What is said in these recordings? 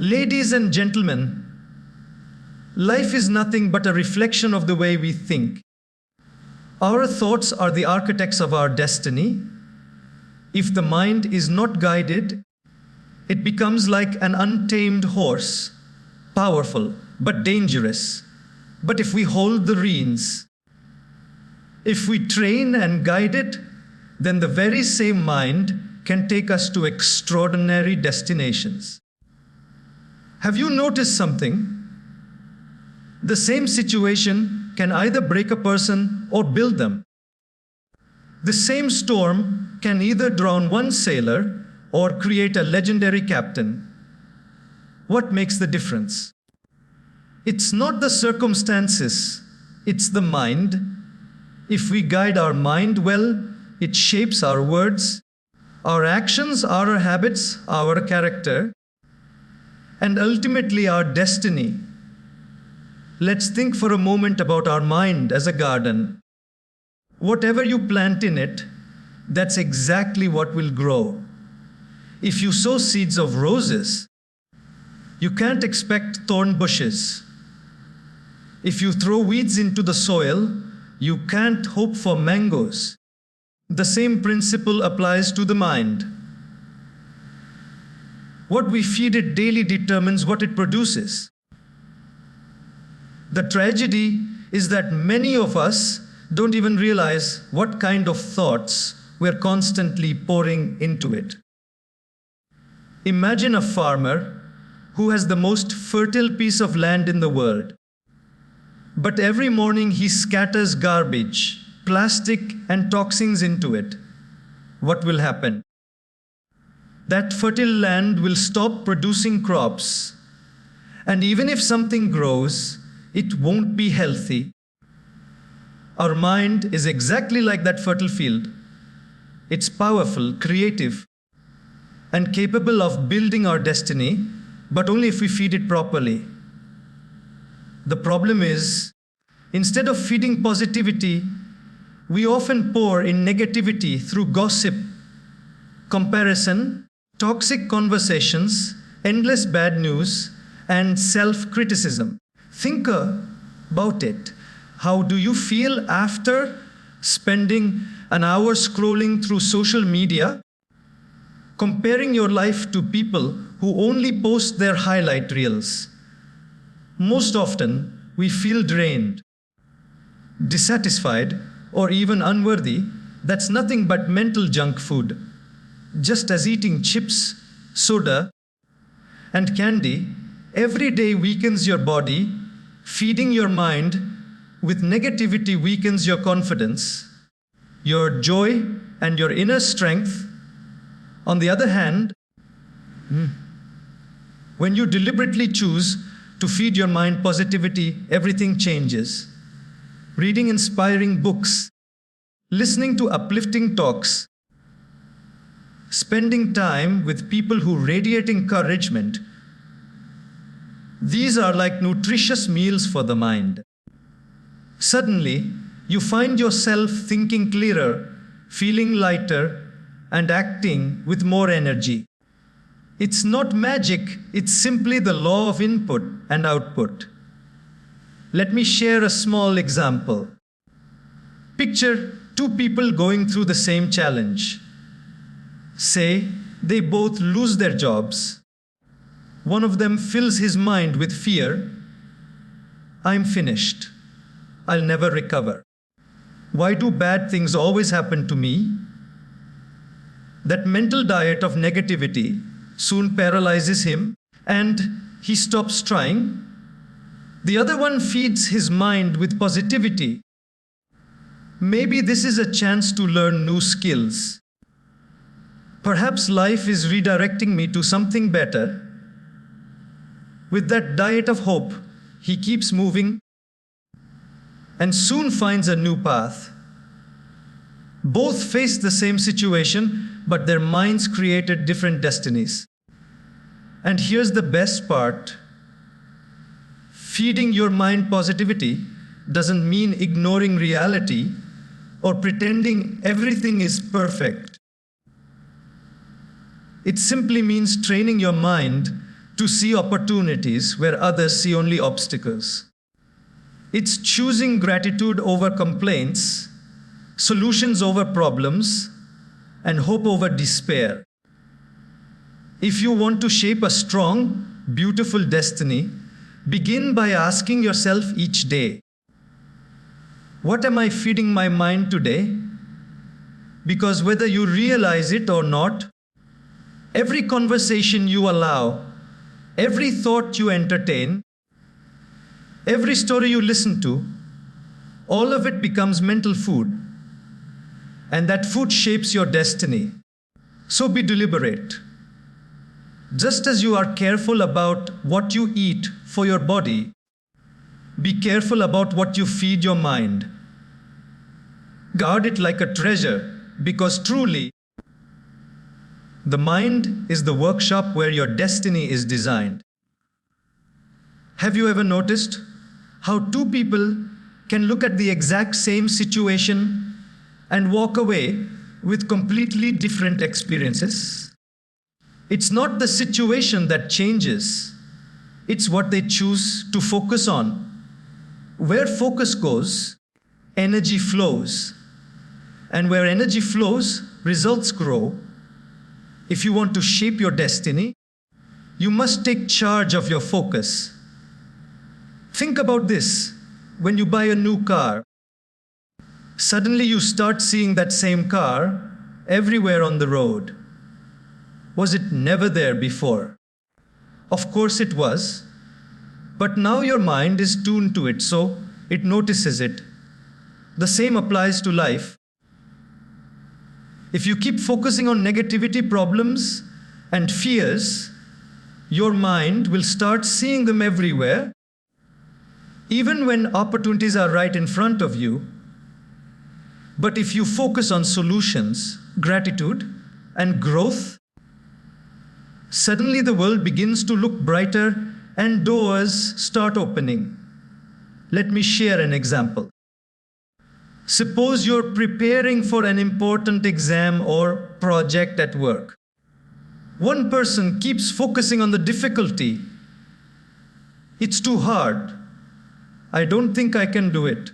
Ladies and gentlemen, life is nothing but a reflection of the way we think. Our thoughts are the architects of our destiny. If the mind is not guided, it becomes like an untamed horse, powerful but dangerous. But if we hold the reins, if we train and guide it, then the very same mind can take us to extraordinary destinations. Have you noticed something? The same situation can either break a person or build them. The same storm can either drown one sailor or create a legendary captain. What makes the difference? It's not the circumstances, it's the mind. If we guide our mind well, it shapes our words, our actions, our habits, our character, and ultimately our destiny. Let's think for a moment about our mind as a garden. Whatever you plant in it, that's exactly what will grow. If you sow seeds of roses, you can't expect thorn bushes. If you throw weeds into the soil, you can't hope for mangoes. The same principle applies to the mind. What we feed it daily determines what it produces. The tragedy is that many of us don't even realize what kind of thoughts we're constantly pouring into it. Imagine a farmer who has the most fertile piece of land in the world. But every morning he scatters garbage, plastic, and toxins into it. What will happen? That fertile land will stop producing crops. And even if something grows, it won't be healthy. Our mind is exactly like that fertile field. It's powerful, creative, and capable of building our destiny, but only if we feed it properly. The problem is, instead of feeding positivity, we often pour in negativity through gossip, comparison, toxic conversations, endless bad news, and self-criticism. Think about it. How do you feel after spending an hour scrolling through social media, comparing your life to people who only post their highlight reels? Most often, we feel drained, dissatisfied, or even unworthy. That's nothing but mental junk food. Just as eating chips, soda, and candy every day weakens your body, feeding your mind with negativity weakens your confidence, your joy, and your inner strength. On the other hand, when you deliberately choose to feed your mind positivity, everything changes. Reading inspiring books, listening to uplifting talks, spending time with people who radiate encouragement. These are like nutritious meals for the mind. Suddenly, you find yourself thinking clearer, feeling lighter, and acting with more energy. It's not magic, it's simply the law of input and output. Let me share a small example. Picture two people going through the same challenge. Say they both lose their jobs. One of them fills his mind with fear. I'm finished. I'll never recover. Why do bad things always happen to me? That mental diet of negativity soon paralyzes him and he stops trying. The other one feeds his mind with positivity. Maybe this is a chance to learn new skills. Perhaps life is redirecting me to something better. With that diet of hope, he keeps moving and soon finds a new path. Both face the same situation, but their minds created different destinies. And here's the best part. Feeding your mind positivity doesn't mean ignoring reality or pretending everything is perfect. It simply means training your mind to see opportunities where others see only obstacles. It's choosing gratitude over complaints, solutions over problems, and hope over despair. If you want to shape a strong, beautiful destiny, begin by asking yourself each day, what am I feeding my mind today? Because whether you realize it or not, every conversation you allow, every thought you entertain, every story you listen to, all of it becomes mental food. And that food shapes your destiny. So be deliberate. Just as you are careful about what you eat for your body, be careful about what you feed your mind. Guard it like a treasure, because truly, the mind is the workshop where your destiny is designed. Have you ever noticed how two people can look at the exact same situation and walk away with completely different experiences? It's not the situation that changes, it's what they choose to focus on. Where focus goes, energy flows. And where energy flows, results grow. If you want to shape your destiny, you must take charge of your focus. Think about this. When you buy a new car, suddenly you start seeing that same car everywhere on the road. Was it never there before? Of course it was. But now your mind is tuned to it, so it notices it. The same applies to life. If you keep focusing on negativity, problems, and fears, your mind will start seeing them everywhere, even when opportunities are right in front of you. But if you focus on solutions, gratitude, and growth, suddenly the world begins to look brighter and doors start opening. Let me share an example. Suppose you're preparing for an important exam or project at work. One person keeps focusing on the difficulty. It's too hard. I don't think I can do it.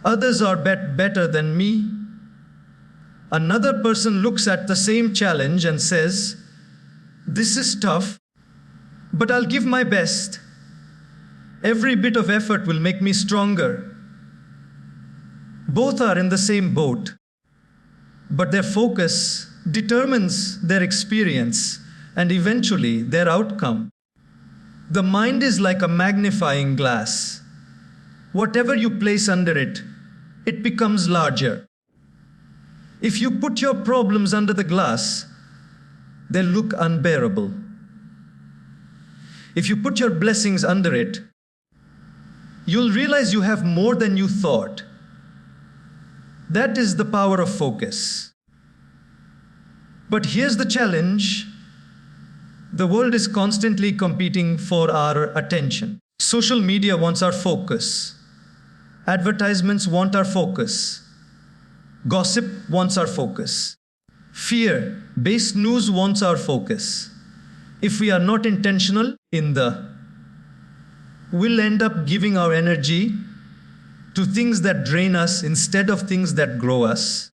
Others are better than me. Another person looks at the same challenge and says, this is tough, but I'll give my best. Every bit of effort will make me stronger. Both are in the same boat, but their focus determines their experience and eventually their outcome. The mind is like a magnifying glass. Whatever you place under it, it becomes larger. If you put your problems under the glass, they'll look unbearable. If you put your blessings under it, you'll realize you have more than you thought. That is the power of focus. But here's the challenge. The world is constantly competing for our attention. Social media wants our focus. Advertisements want our focus. Gossip wants our focus. Fear-based news wants our focus. If we are not intentional we'll end up giving our energy to things that drain us instead of things that grow us.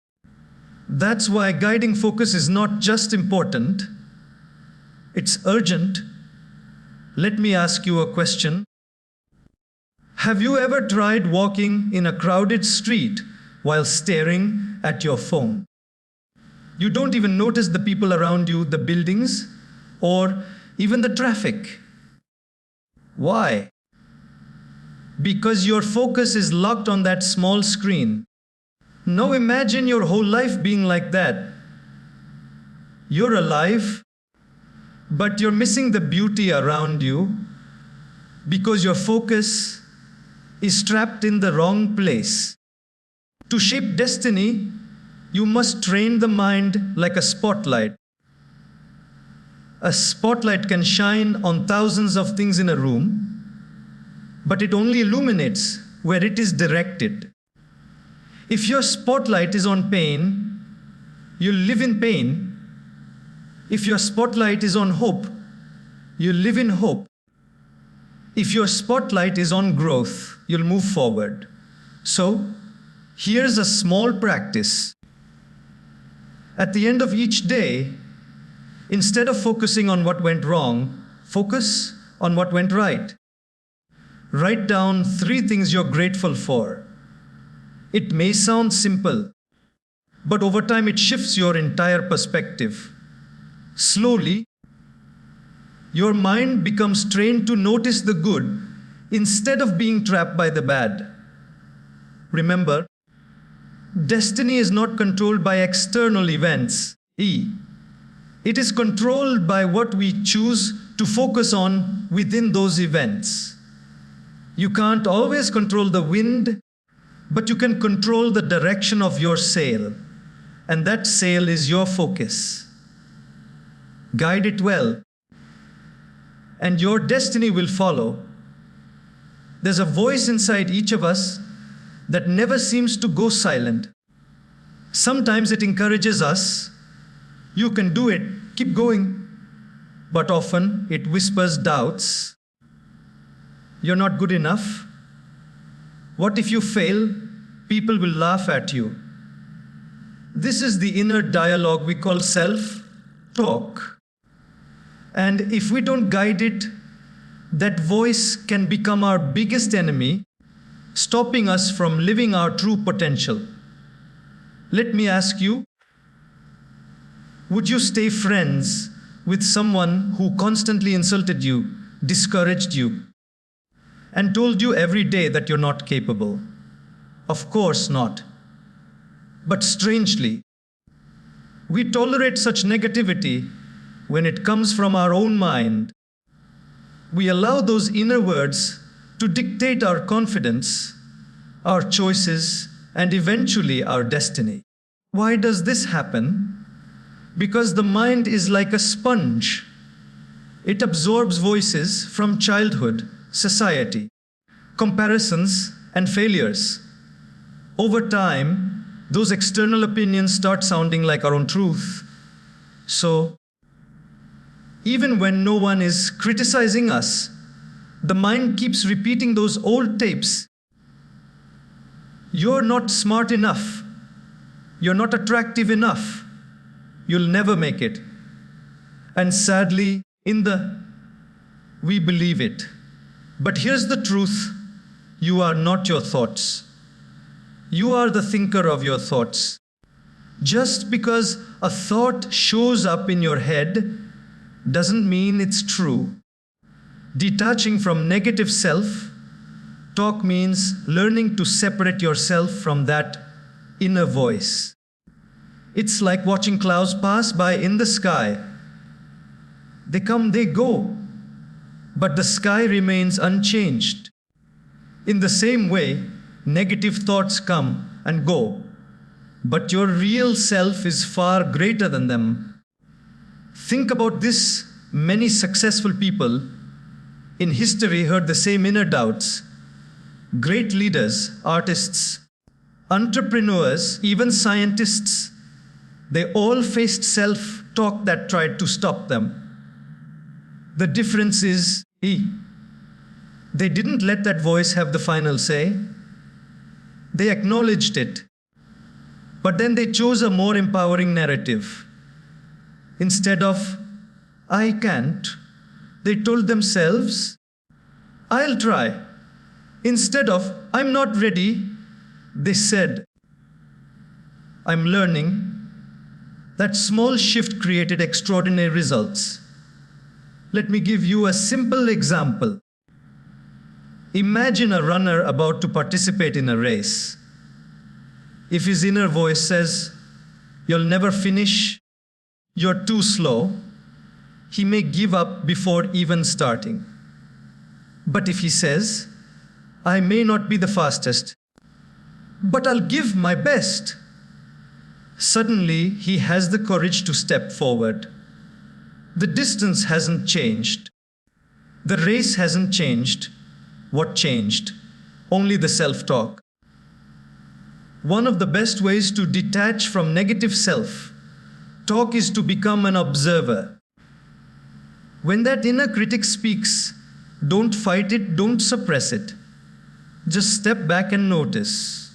That's why guiding focus is not just important, it's urgent. Let me ask you a question. Have you ever tried walking in a crowded street while staring at your phone? You don't even notice the people around you, the buildings, or even the traffic. Why? Because your focus is locked on that small screen. Now imagine your whole life being like that. You're alive, but you're missing the beauty around you because your focus is trapped in the wrong place. To shape destiny, you must train the mind like a spotlight. A spotlight can shine on thousands of things in a room, but it only illuminates where it is directed. If your spotlight is on pain, you'll live in pain. If your spotlight is on hope, You live in hope. If your spotlight is on growth, you'll move forward. So, here's a small practice. At the end of each day, instead of focusing on what went wrong, focus on what went right. Write down 3 things you're grateful for. It may sound simple, but over time it shifts your entire perspective. Slowly, your mind becomes trained to notice the good instead of being trapped by the bad. Remember, destiny is not controlled by external events. It is controlled by what we choose to focus on within those events. You can't always control the wind, but you can control the direction of your sail, and that sail is your focus. Guide it well, and your destiny will follow. There's a voice inside each of us that never seems to go silent. Sometimes it encourages us, you can do it, keep going. But often it whispers doubts. You're not good enough. What if you fail? People will laugh at you. This is the inner dialogue we call self-talk. And if we don't guide it, that voice can become our biggest enemy, stopping us from living our true potential. Let me ask you, would you stay friends with someone who constantly insulted you, discouraged you, and told you every day that you're not capable? Of course not. But strangely, we tolerate such negativity when it comes from our own mind. We allow those inner words to dictate our confidence, our choices, and eventually our destiny. Why does this happen? Because the mind is like a sponge. It absorbs voices from childhood, society, comparisons, and failures. Over time, those external opinions start sounding like our own truth. So, even when no one is criticizing us, the mind keeps repeating those old tapes. You're not smart enough. You're not attractive enough. You'll never make it. And sadly, we believe it. But here's the truth. You are not your thoughts. You are the thinker of your thoughts. Just because a thought shows up in your head doesn't mean it's true. Detaching from negative self-talk means learning to separate yourself from that inner voice. It's like watching clouds pass by in the sky. They come, they go, but the sky remains unchanged. In the same way, negative thoughts come and go, but your real self is far greater than them. Think about this. Many successful people in history heard the same inner doubts. Great leaders, artists, entrepreneurs, even scientists, they all faced self-talk that tried to stop them. The difference is, they didn't let that voice have the final say. They acknowledged it, but then they chose a more empowering narrative. Instead of, I can't, they told themselves, I'll try. Instead of, I'm not ready, they said, I'm learning. That small shift created extraordinary results. Let me give you a simple example. Imagine a runner about to participate in a race. If his inner voice says, you'll never finish, you're too slow, he may give up before even starting. But if he says, I may not be the fastest, but I'll give my best, suddenly he has the courage to step forward. The distance hasn't changed. The race hasn't changed. What changed? Only the self-talk. One of the best ways to detach from negative self-talk is to become an observer. When that inner critic speaks, don't fight it, don't suppress it. Just step back and notice.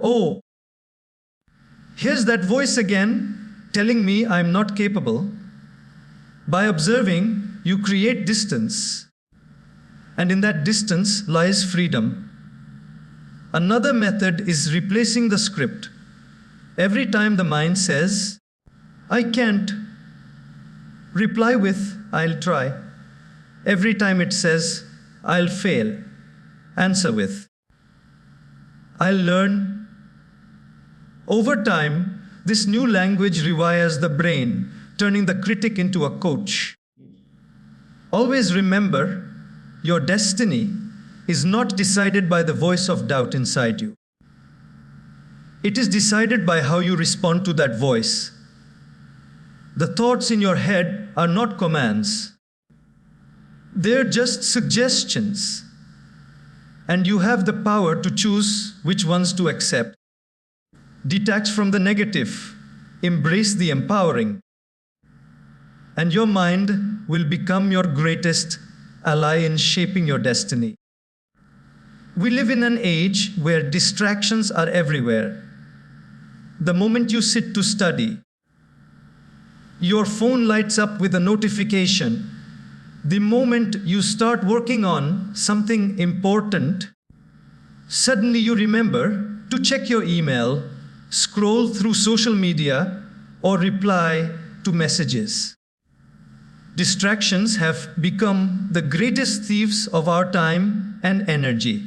Oh, here's that voice again telling me I'm not capable. By observing, you create distance. And in that distance lies freedom. Another method is replacing the script. Every time the mind says, I can't, reply with, I'll try. Every time it says, I'll fail, answer with, I'll learn. Over time, this new language rewires the brain, turning the critic into a coach. Always remember, your destiny is not decided by the voice of doubt inside you. It is decided by how you respond to that voice. The thoughts in your head are not commands. They're just suggestions. And you have the power to choose which ones to accept. Detach from the negative. Embrace the empowering. And your mind will become your greatest ally in shaping your destiny. We live in an age where distractions are everywhere. The moment you sit to study, your phone lights up with a notification. The moment you start working on something important, suddenly you remember to check your email, scroll through social media, or reply to messages. Distractions have become the greatest thieves of our time and energy.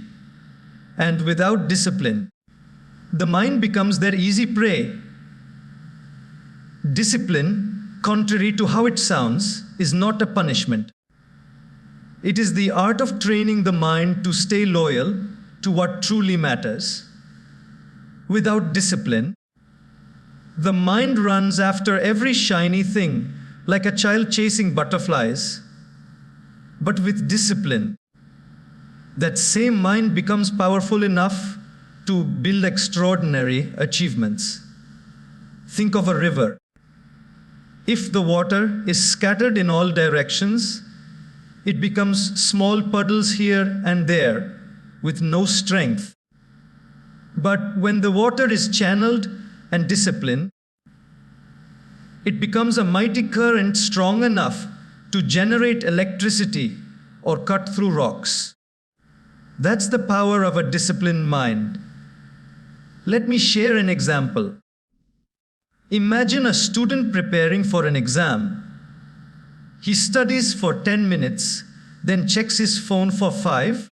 And without discipline, the mind becomes their easy prey. Discipline, contrary to how it sounds, is not a punishment. It is the art of training the mind to stay loyal to what truly matters. Without discipline, the mind runs after every shiny thing, like a child chasing butterflies. But with discipline, that same mind becomes powerful enough to build extraordinary achievements. Think of a river. If the water is scattered in all directions, it becomes small puddles here and there with no strength. But when the water is channeled and disciplined, it becomes a mighty current strong enough to generate electricity or cut through rocks. That's the power of a disciplined mind. Let me share an example. Imagine a student preparing for an exam. He studies for 10 minutes, then checks his phone for 5,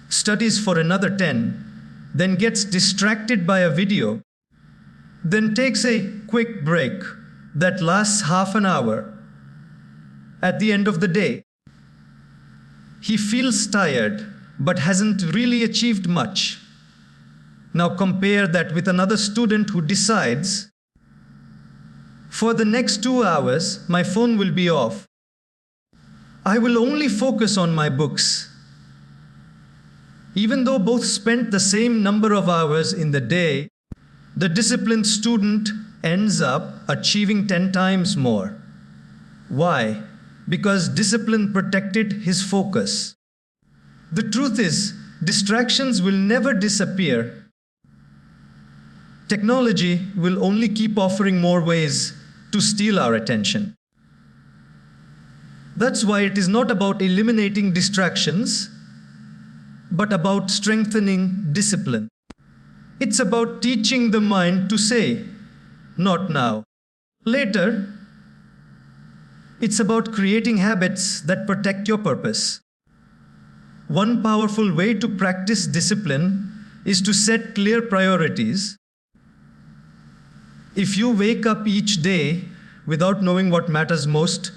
studies for another 10, then gets distracted by a video, then takes a quick break that lasts half an hour. At the end of the day, he feels tired but hasn't really achieved much. Now compare that with another student who decides, for the next 2 hours, my phone will be off. I will only focus on my books. Even though both spent the same number of hours in the day, the disciplined student ends up achieving 10 times more. Why? Because discipline protected his focus. The truth is, distractions will never disappear. Technology will only keep offering more ways to steal our attention. That's why it is not about eliminating distractions, but about strengthening discipline. It's about teaching the mind to say, not now, later. It's about creating habits that protect your purpose. One powerful way to practice discipline is to set clear priorities. If you wake up each day without knowing what matters most,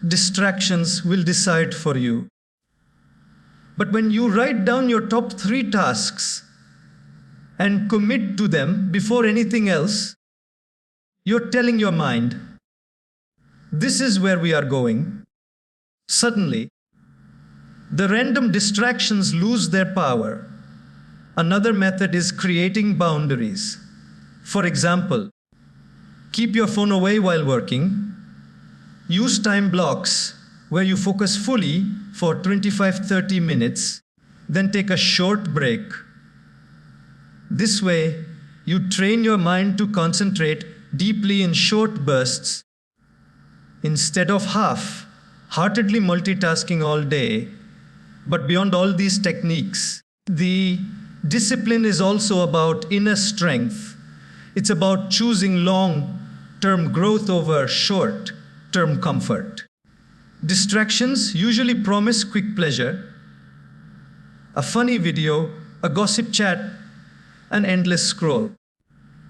distractions will decide for you. But when you write down your top 3 tasks and commit to them before anything else, you're telling your mind, this is where we are going. Suddenly, the random distractions lose their power. Another method is creating boundaries. For example, keep your phone away while working. Use time blocks where you focus fully for 25-30 minutes, then take a short break. This way, you train your mind to concentrate deeply in short bursts instead of half-heartedly multitasking all day. But beyond all these techniques, the discipline is also about inner strength. It's about choosing long-term growth over short-term comfort. Distractions usually promise quick pleasure, a funny video, a gossip chat, an endless scroll.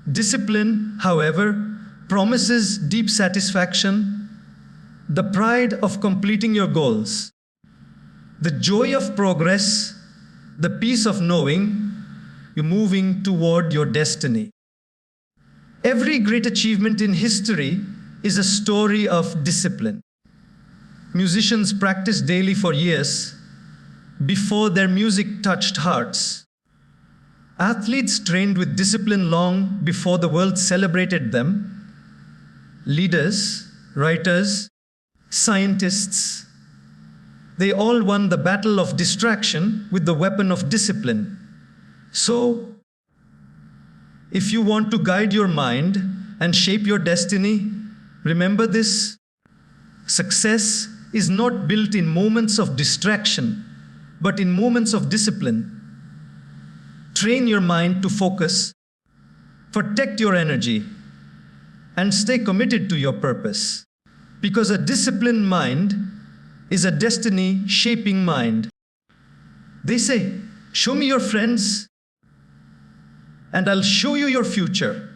Discipline, however, promises deep satisfaction, the pride of completing your goals, the joy of progress, the peace of knowing you're moving toward your destiny. Every great achievement in history is a story of discipline. Musicians practiced daily for years before their music touched hearts. Athletes trained with discipline long before the world celebrated them. Leaders, writers, scientists, they all won the battle of distraction with the weapon of discipline. So, if you want to guide your mind and shape your destiny, remember this: success is not built in moments of distraction, but in moments of discipline. Train your mind to focus, protect your energy, and stay committed to your purpose. Because a disciplined mind is a destiny-shaping mind. They say, show me your friends, and I'll show you your future.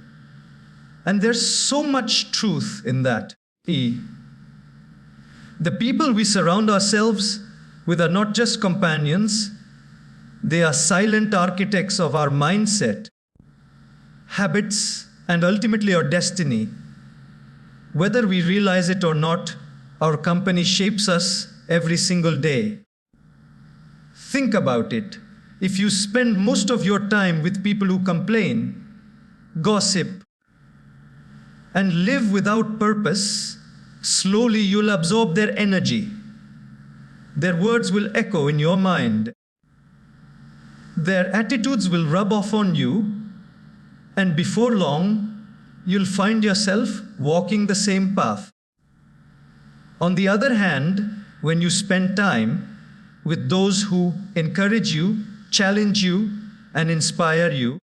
And there's so much truth in that. The people we surround ourselves with are not just companions, they are silent architects of our mindset, habits, and ultimately our destiny. Whether we realize it or not, our company shapes us every single day. Think about it. If you spend most of your time with people who complain, gossip, and live without purpose, slowly you'll absorb their energy. Their words will echo in your mind. Their attitudes will rub off on you, and before long, you'll find yourself walking the same path. On the other hand, when you spend time with those who encourage you, challenge you, and inspire you,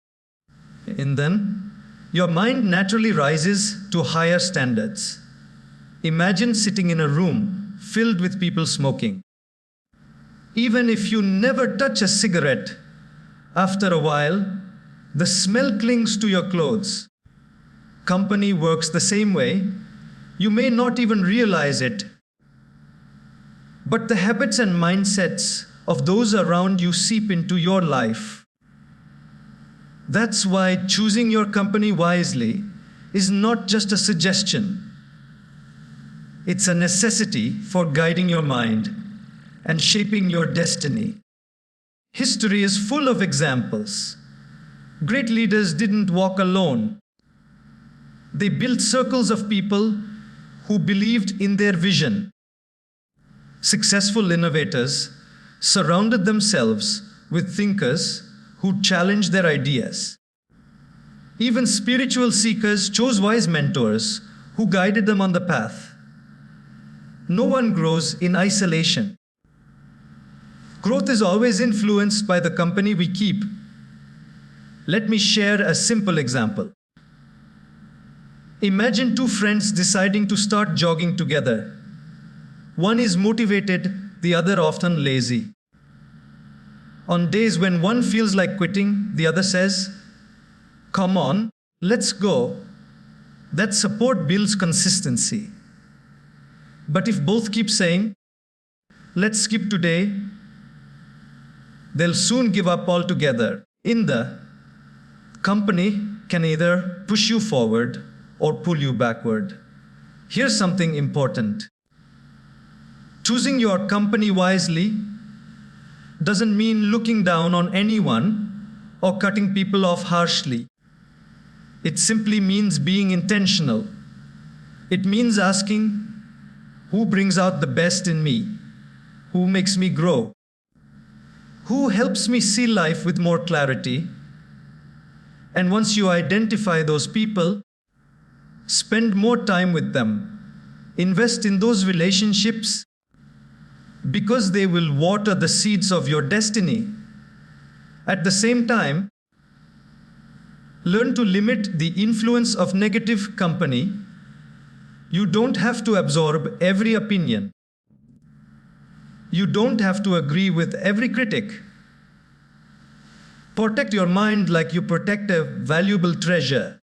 then your mind naturally rises to higher standards. Imagine sitting in a room filled with people smoking. Even if you never touch a cigarette, after a while, the smell clings to your clothes. Company works the same way. You may not even realize it. But the habits and mindsets of those around you seep into your life. That's why choosing your company wisely is not just a suggestion. It's a necessity for guiding your mind and shaping your destiny. History is full of examples. Great leaders didn't walk alone. They built circles of people who believed in their vision. Successful innovators surrounded themselves with thinkers who challenged their ideas. Even spiritual seekers chose wise mentors who guided them on the path. No one grows in isolation. Growth is always influenced by the company we keep. Let me share a simple example. Imagine two friends deciding to start jogging together. One is motivated, the other often lazy. On days when one feels like quitting, the other says, "Come on, let's go." That support builds consistency. But if both keep saying, "Let's skip today," they'll soon give up altogether. In the company can either push you forward or pull you backward. Here's something important. Choosing your company wisely doesn't mean looking down on anyone or cutting people off harshly. It simply means being intentional. It means asking, Who brings out the best in me? Who makes me grow? Who helps me see life with more clarity? And once you identify those people, spend more time with them. Invest in those relationships because they will water the seeds of your destiny. At the same time, learn to limit the influence of negative company. You don't have to absorb every opinion. You don't have to agree with every critic. Protect your mind like you protect a valuable treasure,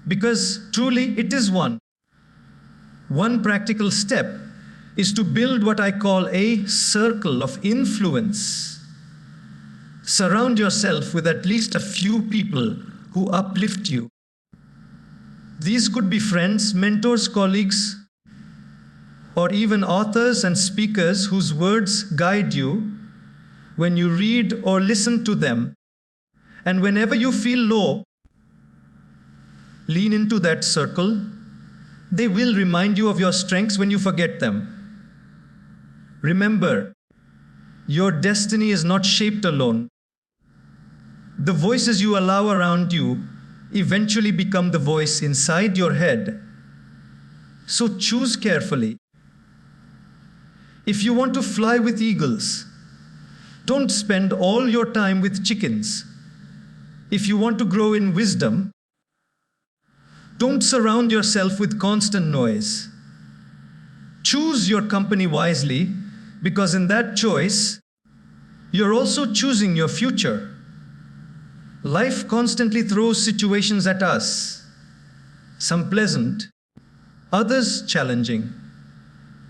because truly it is one. One practical step is to build what I call a circle of influence. Surround yourself with at least a few people who uplift you. These could be friends, mentors, colleagues, or even authors and speakers whose words guide you when you read or listen to them. And whenever you feel low, lean into that circle. They will remind you of your strengths when you forget them. Remember, your destiny is not shaped alone. The voices you allow around you eventually become the voice inside your head. So choose carefully. If you want to fly with eagles, don't spend all your time with chickens. If you want to grow in wisdom, don't surround yourself with constant noise. Choose your company wisely, because in that choice, you're also choosing your future. Life constantly throws situations at us, some pleasant, others challenging.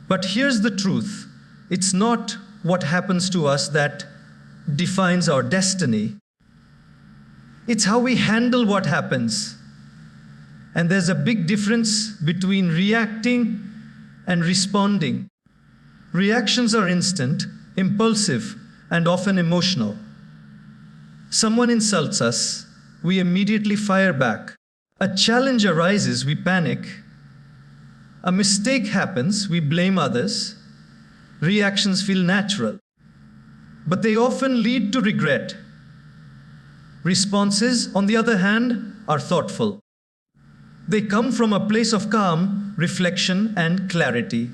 But here's the truth. It's not what happens to us that defines our destiny. It's how we handle what happens. And there's a big difference between reacting and responding. Reactions are instant, impulsive, and often emotional. Someone insults us, we immediately fire back. A challenge arises, we panic. A mistake happens, we blame others. Reactions feel natural, but they often lead to regret. Responses, on the other hand, are thoughtful. They come from a place of calm, reflection, and clarity.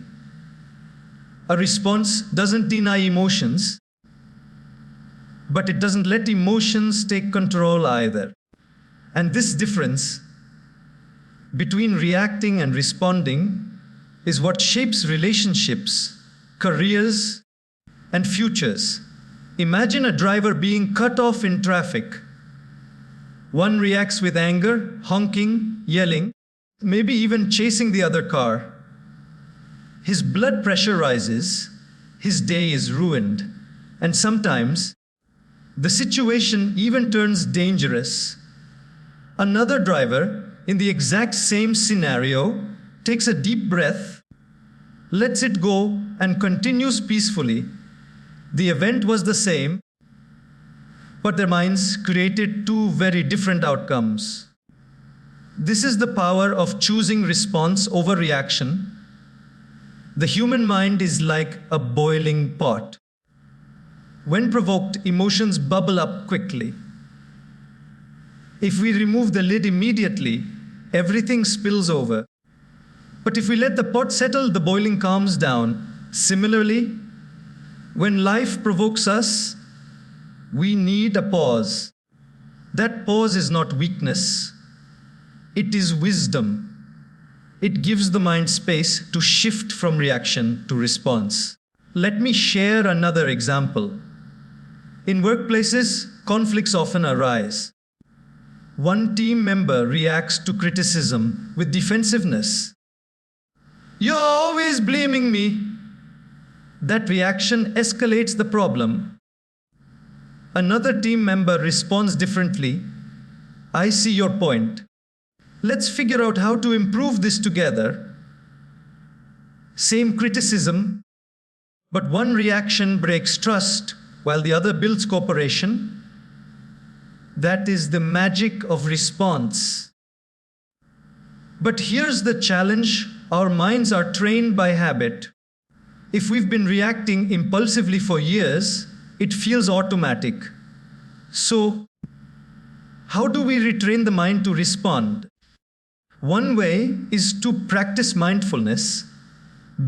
A response doesn't deny emotions, but it doesn't let emotions take control either. And this difference between reacting and responding is what shapes relationships, careers, and futures. Imagine a driver being cut off in traffic. One reacts with anger, honking, yelling, maybe even chasing the other car. His blood pressure rises, his day is ruined, and sometimes the situation even turns dangerous. Another driver, in the exact same scenario, takes a deep breath, lets it go, and continues peacefully. The event was the same, but their minds created two very different outcomes. This is the power of choosing response over reaction. The human mind is like a boiling pot. When provoked, emotions bubble up quickly. If we remove the lid immediately, everything spills over. But if we let the pot settle, the boiling calms down. Similarly, when life provokes us, we need a pause. That pause is not weakness. It is wisdom. It gives the mind space to shift from reaction to response. Let me share another example. In workplaces, conflicts often arise. One team member reacts to criticism with defensiveness. "You're always blaming me." That reaction escalates the problem. Another team member responds differently. "I see your point. Let's figure out how to improve this together." Same criticism, but one reaction breaks trust while the other builds cooperation. That is the magic of response. But here's the challenge. Our minds are trained by habit. If we've been reacting impulsively for years, it feels automatic. So, how do we retrain the mind to respond? One way is to practice mindfulness,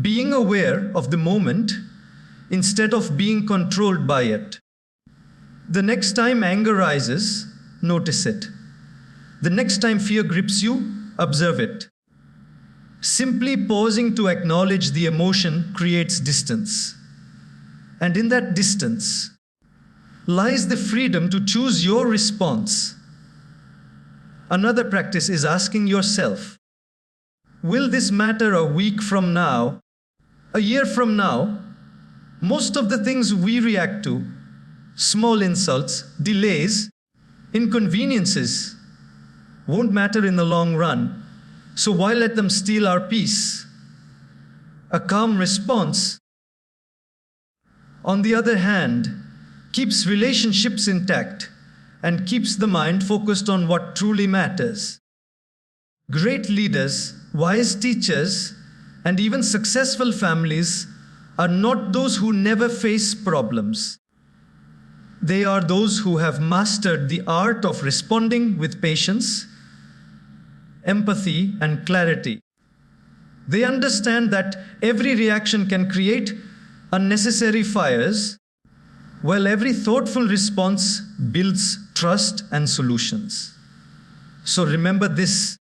being aware of the moment instead of being controlled by it. The next time anger rises, notice it. The next time fear grips you, observe it. Simply pausing to acknowledge the emotion creates distance. And in that distance lies the freedom to choose your response. Another practice is asking yourself, will this matter a week from now, a year from now? Most of the things we react to, small insults, delays, inconveniences, won't matter in the long run. So why let them steal our peace? A calm response, on the other hand, keeps relationships intact and keeps the mind focused on what truly matters. Great leaders, wise teachers, and even successful families are not those who never face problems. They are those who have mastered the art of responding with patience, empathy, and clarity. They understand that every reaction can create unnecessary fires, while every thoughtful response builds trust and solutions. So remember this: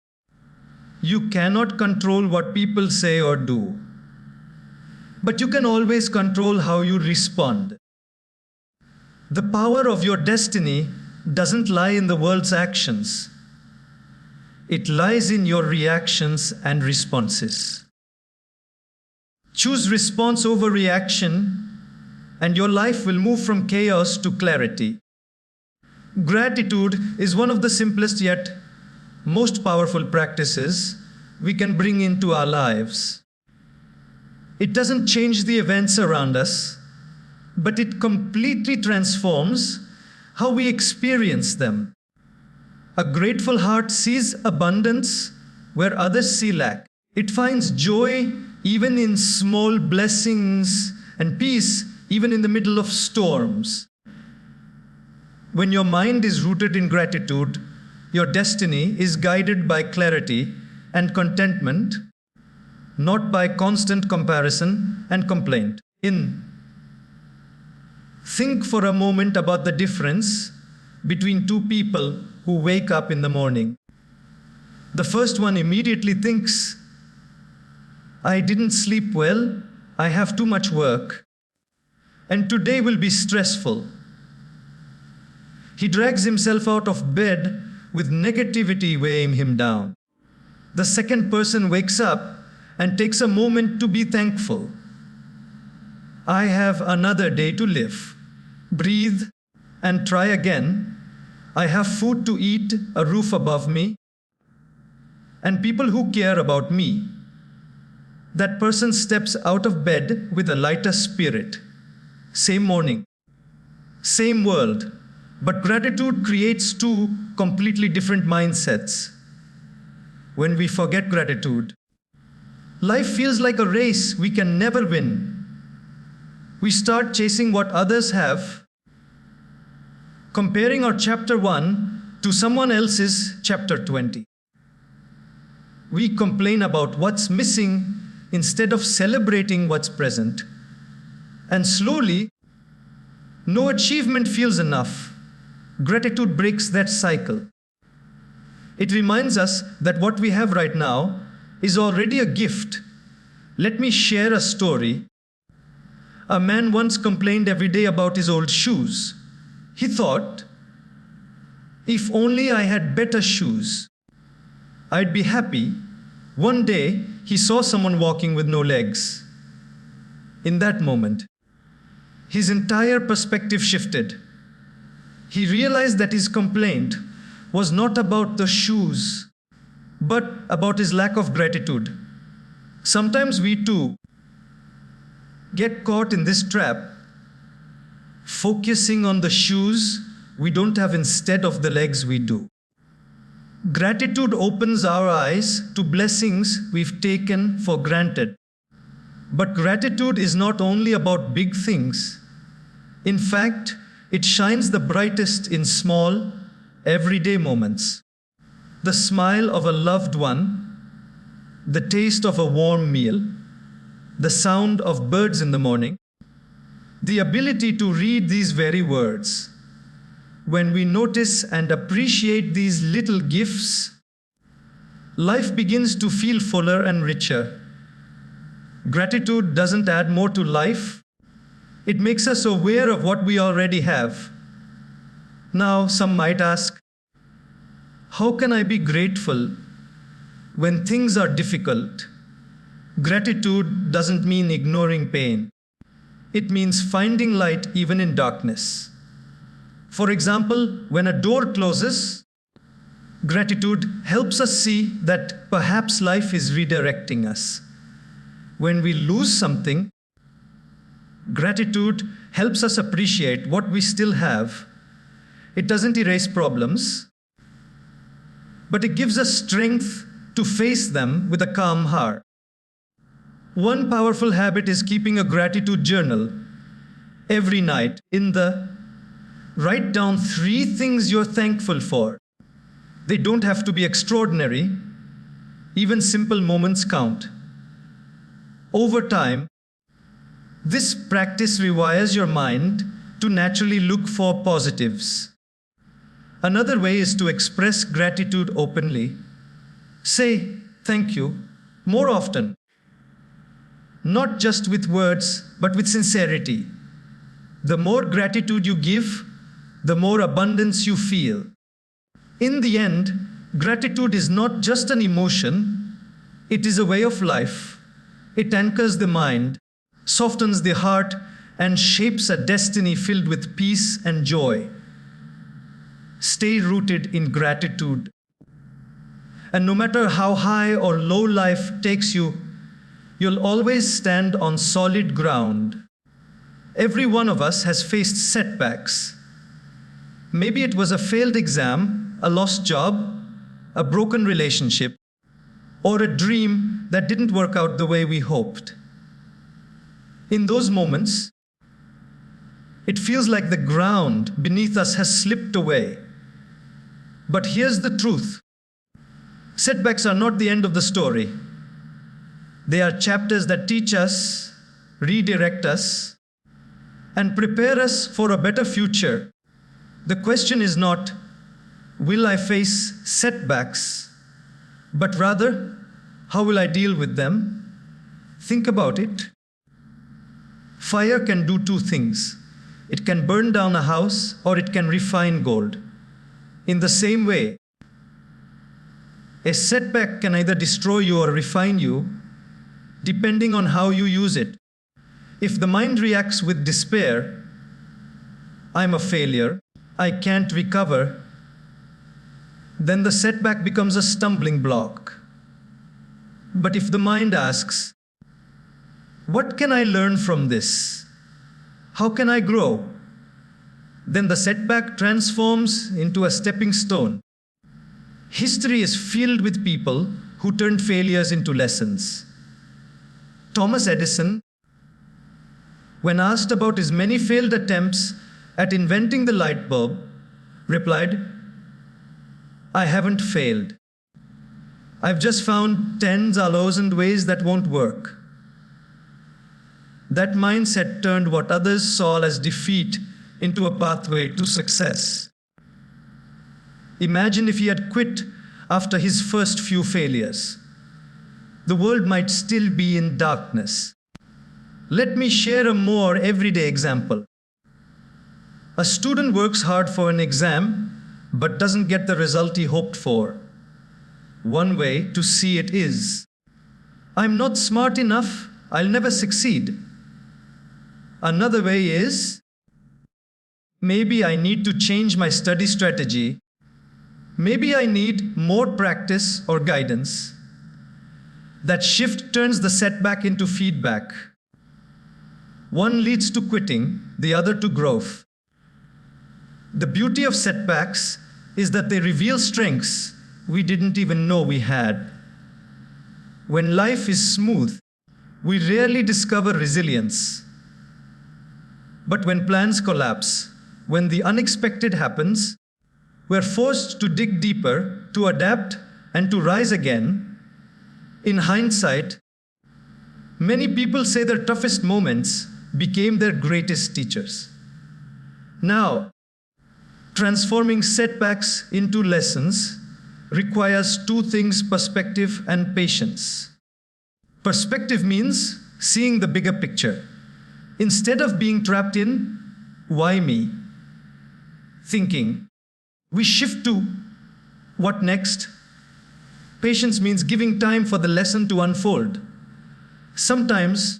you cannot control what people say or do, but you can always control how you respond. The power of your destiny doesn't lie in the world's actions. It lies in your reactions and responses. Choose response over reaction, and your life will move from chaos to clarity. Gratitude is one of the simplest yet most powerful practices we can bring into our lives. It doesn't change the events around us, but it completely transforms how we experience them. A grateful heart sees abundance where others see lack. It finds joy even in small blessings and peace even in the middle of storms. When your mind is rooted in gratitude, your destiny is guided by clarity and contentment, not by constant comparison and complaint. Think for a moment about the difference between two people who wake up in the morning. The first one immediately thinks, I didn't sleep well, I have too much work, and today will be stressful. He drags himself out of bed with negativity weighing him down. The second person wakes up and takes a moment to be thankful. I have another day to live. Breathe and try again. I have food to eat, a roof above me, and people who care about me. That person steps out of bed with a lighter spirit. Same morning, same world, but gratitude creates two completely different mindsets. When we forget gratitude, life feels like a race we can never win. We start chasing what others have, comparing our chapter 1 to someone else's chapter 20. We complain about what's missing instead of celebrating what's present. And slowly, no achievement feels enough. Gratitude breaks that cycle. It reminds us that what we have right now is already a gift. Let me share a story. A man once complained every day about his old shoes. He thought, if only I had better shoes, I'd be happy. One day, he saw someone walking with no legs. In that moment, his entire perspective shifted. He realized that his complaint was not about the shoes, but about his lack of gratitude. Sometimes we too get caught in this trap, focusing on the shoes we don't have instead of the legs we do. Gratitude opens our eyes to blessings we've taken for granted. But gratitude is not only about big things. In fact, it shines the brightest in small, everyday moments. The smile of a loved one, the taste of a warm meal, the sound of birds in the morning, the ability to read these very words. When we notice and appreciate these little gifts, life begins to feel fuller and richer. Gratitude doesn't add more to life. It makes us aware of what we already have. Now, some might ask, how can I be grateful when things are difficult? Gratitude doesn't mean ignoring pain. It means finding light even in darkness. For example, when a door closes, gratitude helps us see that perhaps life is redirecting us. When we lose something, gratitude helps us appreciate what we still have. It doesn't erase problems, but it gives us strength to face them with a calm heart. One powerful habit is keeping a gratitude journal. Every night, write down 3 things you're thankful for. They don't have to be extraordinary. Even simple moments count. Over time, this practice rewires your mind to naturally look for positives. Another way is to express gratitude openly. Say thank you more often. Not just with words, but with sincerity. The more gratitude you give, the more abundance you feel. In the end, gratitude is not just an emotion, it is a way of life. It anchors the mind, softens the heart, and shapes a destiny filled with peace and joy. Stay rooted in gratitude. And no matter how high or low life takes you, you'll always stand on solid ground. Every one of us has faced setbacks. Maybe it was a failed exam, a lost job, a broken relationship, or a dream that didn't work out the way we hoped. In those moments, it feels like the ground beneath us has slipped away. But here's the truth. Setbacks are not the end of the story. They are chapters that teach us, redirect us, and prepare us for a better future. The question is not, will I face setbacks? But rather, how will I deal with them? Think about it. Fire can do 2 things. It can burn down a house or it can refine gold. In the same way, a setback can either destroy you or refine you, depending on how you use it. If the mind reacts with despair, I'm a failure, I can't recover, then the setback becomes a stumbling block. But if the mind asks, what can I learn from this? How can I grow? Then the setback transforms into a stepping stone. History is filled with people who turned failures into lessons. Thomas Edison, when asked about his many failed attempts at inventing the light bulb, replied, I haven't failed. I've just found 10,000 ways that won't work. That mindset turned what others saw as defeat into a pathway to success. Imagine if he had quit after his first few failures. The world might still be in darkness. Let me share a more everyday example. A student works hard for an exam, but doesn't get the result he hoped for. One way to see it is, I'm not smart enough, I'll never succeed. Another way is, maybe I need to change my study strategy. Maybe I need more practice or guidance. That shift turns the setback into feedback. One leads to quitting, the other to growth. The beauty of setbacks is that they reveal strengths we didn't even know we had. When life is smooth, We rarely discover resilience. But when plans collapse, when the unexpected happens, we're forced to dig deeper, to adapt, and to rise again. In hindsight, many people say their toughest moments became their greatest teachers. Now, transforming setbacks into lessons requires two things: perspective and patience. Perspective means seeing the bigger picture. Instead of being trapped in, why me? Thinking, we shift to, what next? Patience means giving time for the lesson to unfold. Sometimes,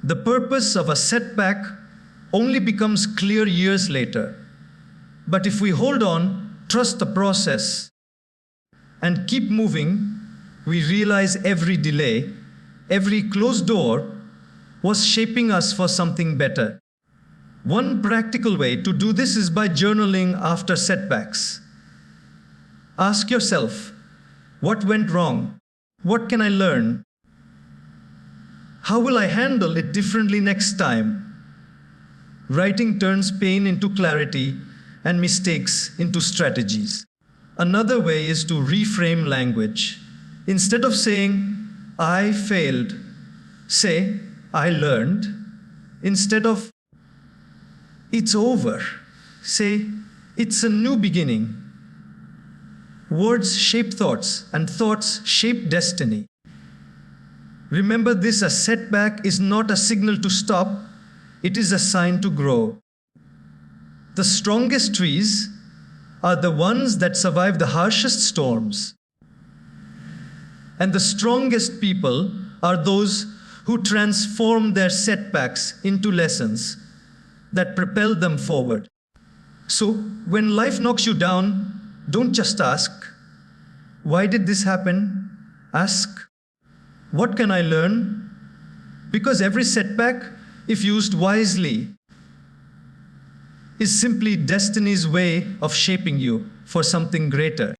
the purpose of a setback only becomes clear years later. But if we hold on, trust the process, and keep moving, we realize every delay, every closed door was shaping us for something better. One practical way to do this is by journaling after setbacks. Ask yourself, what went wrong? What can I learn? How will I handle it differently next time? Writing turns pain into clarity and mistakes into strategies. Another way is to reframe language. Instead of saying, I failed, say, I learned. Instead of, it's over, say, it's a new beginning. Words shape thoughts, and thoughts shape destiny. Remember this: a setback is not a signal to stop, it is a sign to grow. The strongest trees are the ones that survive the harshest storms. And the strongest people are those who transform their setbacks into lessons that propel them forward. So, when life knocks you down, don't just ask, why did this happen? Ask, what can I learn? Because every setback, if used wisely, is simply destiny's way of shaping you for something greater.